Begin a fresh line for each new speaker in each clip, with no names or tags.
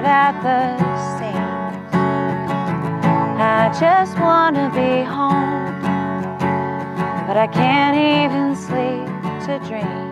tired at the seams. I just wanna be home, but I can't even sleep to dream.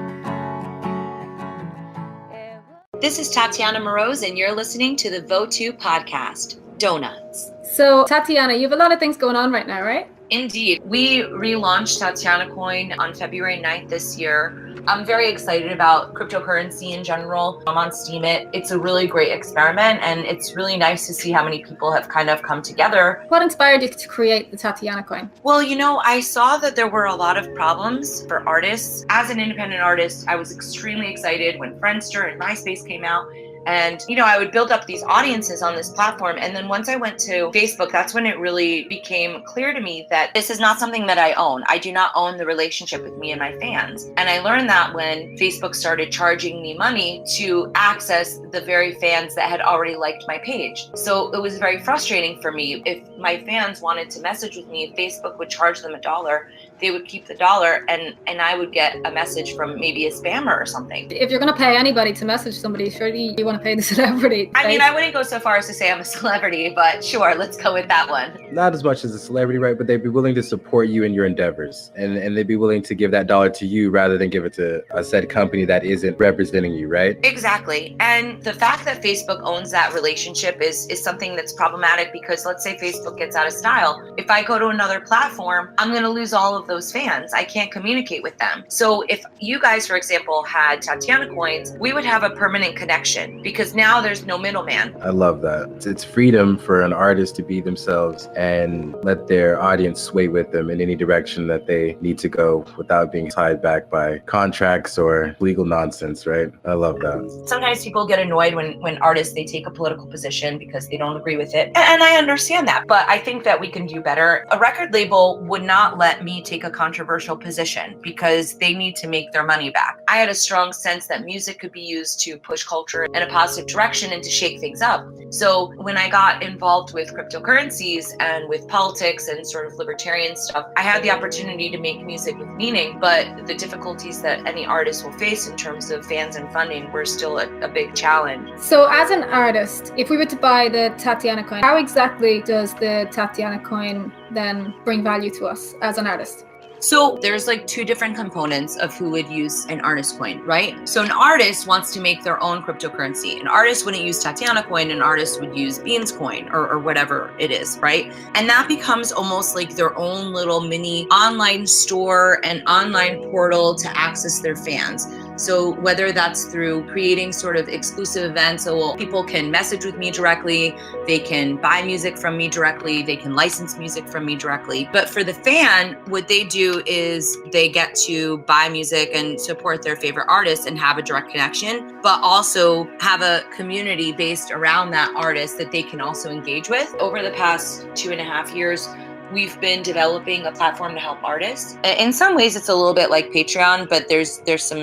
This is Tatiana Moroz, and you're listening to the Vo2 podcast, Donuts.
So, Tatiana, you have a lot of things going on right now, right?
Indeed. We relaunched Tatiana Coin on February 9th this year. I'm very excited about cryptocurrency in general. I'm on Steemit. It's a really great experiment, and it's really nice to see how many people have kind of come together.
What inspired you to create the Tatiana Coin?
Well, I saw that there were a lot of problems for artists. As an independent artist, I was extremely excited when Friendster and MySpace came out. And, I would build up these audiences on this platform. And then once I went to Facebook, that's when it really became clear to me that this is not something that I own. I do not own the relationship with me and my fans. And I learned that when Facebook started charging me money to access the very fans that had already liked my page. So it was very frustrating for me. If my fans wanted to message with me, Facebook would charge them $1. They would keep the $1, and I would get a message from maybe a spammer or something.
If you're going to pay anybody to message somebody, surely you want to pay the celebrity.
I mean, I wouldn't go so far as to say I'm a celebrity, but sure, let's go with that one.
Not as much as a celebrity, right? But they'd be willing to support you in your endeavors, and they'd be willing to give that $1 to you rather than give it to a said company that isn't representing you, right?
Exactly. And the fact that Facebook owns that relationship is something that's problematic, because let's say Facebook gets out of style. If I go to another platform, I'm going to lose all of those fans. I can't communicate with them. So if you guys, for example, had Tatiana coins, we would have a permanent connection, because now there's no middleman.
I love that. It's freedom for an artist to be themselves and let their audience sway with them in any direction that they need to go without being tied back by contracts or legal nonsense, right? I love that.
Sometimes people get annoyed when artists, they take a political position because they don't agree with it. And I understand that, but I think that we can do better. A record label would not let me take a controversial position because they need to make their money back. I had a strong sense that music could be used to push culture in a positive direction and to shake things up. So when I got involved with cryptocurrencies and with politics and sort of libertarian stuff, I had the opportunity to make music with meaning, but the difficulties that any artist will face in terms of fans and funding were still a big challenge.
So as an artist, if we were to buy the Tatiana coin, how exactly does the Tatiana coin then bring value to us as an artist?
So there's like two different components of who would use an artist coin, right? So an artist wants to make their own cryptocurrency. An artist wouldn't use Tatiana coin, an artist would use Beans coin or whatever it is, right? And that becomes almost like their own little mini online store and online portal to access their fans. So whether that's through creating sort of exclusive events, so people can message with me directly, they can buy music from me directly, they can license music from me directly. But for the fan, what they do is they get to buy music and support their favorite artists and have a direct connection, but also have a community based around that artist that they can also engage with. Over the past 2.5 years, we've been developing a platform to help artists. In some ways, it's a little bit like Patreon, but there's some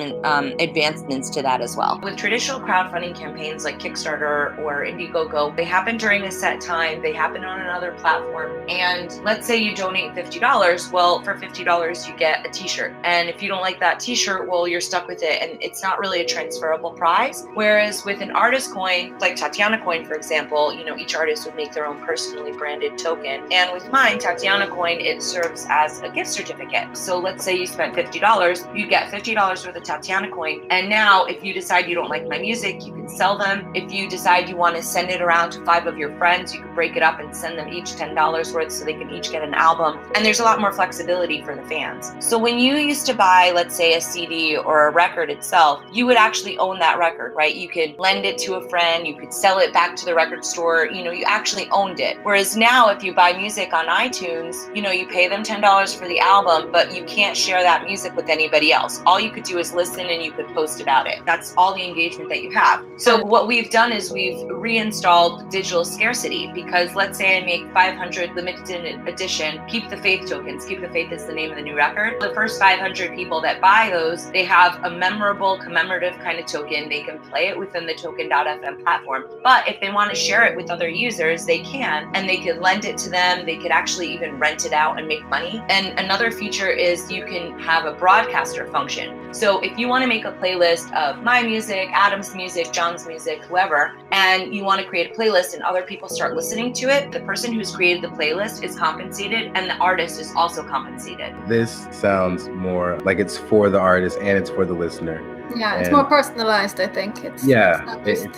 advancements to that as well. With traditional crowdfunding campaigns like Kickstarter or Indiegogo, they happen during a set time, they happen on another platform. And let's say you donate $50. Well, for $50, you get a t-shirt. And if you don't like that t-shirt, well, you're stuck with it. And it's not really a transferable prize. Whereas with an artist coin, like Tatiana coin, for example, each artist would make their own personally branded token. And with mine, Tatiana coin, it serves as a gift certificate. So let's say you spent $50, you get $50 worth of Tatiana coin. And now if you decide you don't like my music, you can sell them. If you decide you want to send it around to 5 of your friends, you can break it up and send them each $10 worth so they can each get an album. And there's a lot more flexibility for the fans. So when you used to buy, let's say, a CD or a record itself, you would actually own that record, right? You could lend it to a friend, you could sell it back to the record store, you actually owned it. Whereas now if you buy music on iTunes, you pay them $10 for the album, but you can't share that music with anybody else. All you could do is listen and you could post about it. That's all the engagement that you have. So what we've done is we've reinstalled digital scarcity, because let's say I make 500 limited edition Keep the Faith tokens. Keep the Faith is the name of the new record. The first 500 people that buy those, they have a memorable commemorative kind of token. They can play it within the token.fm platform. But if they want to share it with other users, they can, and they could lend it to them. They could actually even rent it out and make money. And another feature is you can have a broadcaster function. So if you want to make a playlist of my music, Adam's music, John's music, whoever, and you want to create a playlist and other people start listening to it, the person who's created the playlist is compensated and the artist is also compensated.
This sounds more like it's for the artist and it's for the listener.
Yeah, it's more personalized, I think. It's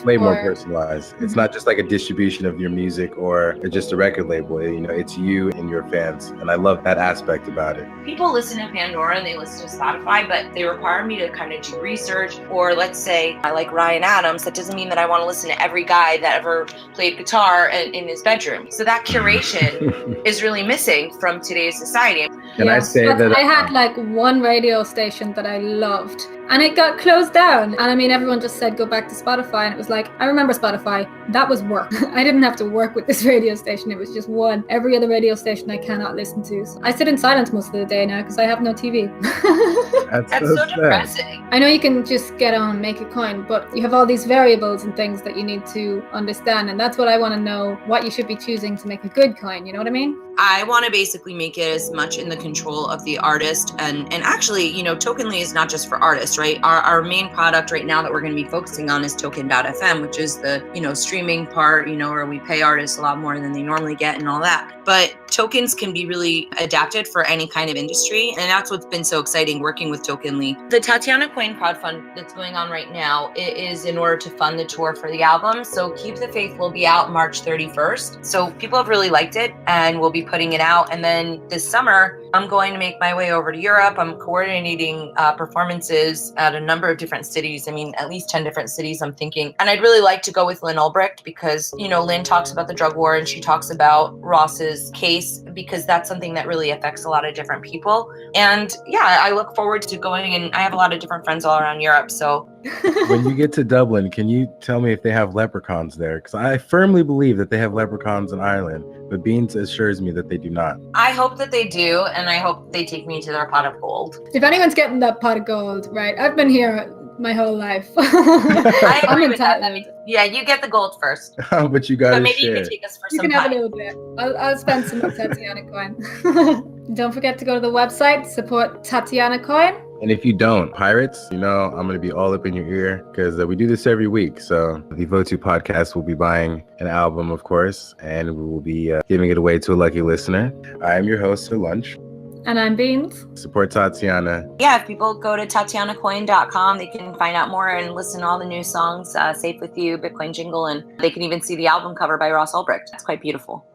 way more personalized. Mm-hmm. It's not just like a distribution of your music or just a record label. You know, it's you and your fans. And I love that aspect about it.
People listen to Pandora and they listen to Spotify, but they require me to kind of do research. Or let's say I like Ryan Adams. That doesn't mean that I want to listen to every guy that ever played guitar in his bedroom. So that curation is really missing from today's society.
Can I say that
I had like one radio station that I loved and it got closed down. And I mean, everyone just said, go back to Spotify. And it was like, I remember Spotify. That was work. I didn't have to work with this radio station. It was just one. Every other radio station I cannot listen to. So I sit in silence most of the day now because I have no TV.
That's so depressing.
I know you can just get on, make a coin, but you have all these variables and things that you need to understand. And that's what I want to know, what you should be choosing to make a good coin. You know what I mean?
I want to basically make it as much in the control of the artist. And actually, you know, Tokenly is not just for artists, right? Our main product right now that we're going to be focusing on is Token.fm, which is the, you know, streaming part, you know, where we pay artists a lot more than they normally get and all that. But tokens can be really adapted for any kind of industry. And that's what's been so exciting working with Tokenly. The Tatiana Coin crowdfund that's going on right now is in order to fund the tour for the album. So Keep the Faith will be out March 31st. So people have really liked it and we'll be putting it out. And then this summer, I'm going to make my way over to Europe. I'm coordinating performances at a number of different cities. I mean, at least 10 different cities, I'm thinking. And I'd really like to go with Lynn Ulbricht because, you know, Lynn talks about the drug war and she talks about Ross's case because that's something that really affects a lot of different people. And yeah, I look forward to going, and I have a lot of different friends all around Europe. So
when you get to Dublin, can you tell me if they have leprechauns there? Because I firmly believe that they have leprechauns in Ireland, but Beans assures me that they do not.
I hope that they do, and I hope they take me to their pot of gold.
If anyone's getting that pot of gold, right? I've been here my whole life.
I agree with that. Yeah, you get the gold first.
But you gotta
maybe
share.
you can take us for
you
some
can have
pie.
a little bit. I'll spend some of Tatiana Coin. Don't forget to go to the website, support Tatiana Coin.
And if you don't, pirates, you know, I'm going to be all up in your ear because we do this every week. So the Votu podcast will be buying an album, of course, and we will be giving it away to a lucky listener. I am your host for lunch.
And I'm Beans.
Support Tatiana.
Yeah, if people go to TatianaCoin.com, they can find out more and listen to all the new songs, Safe With You, Bitcoin Jingle, and they can even see the album cover by Ross Ulbricht. It's quite beautiful.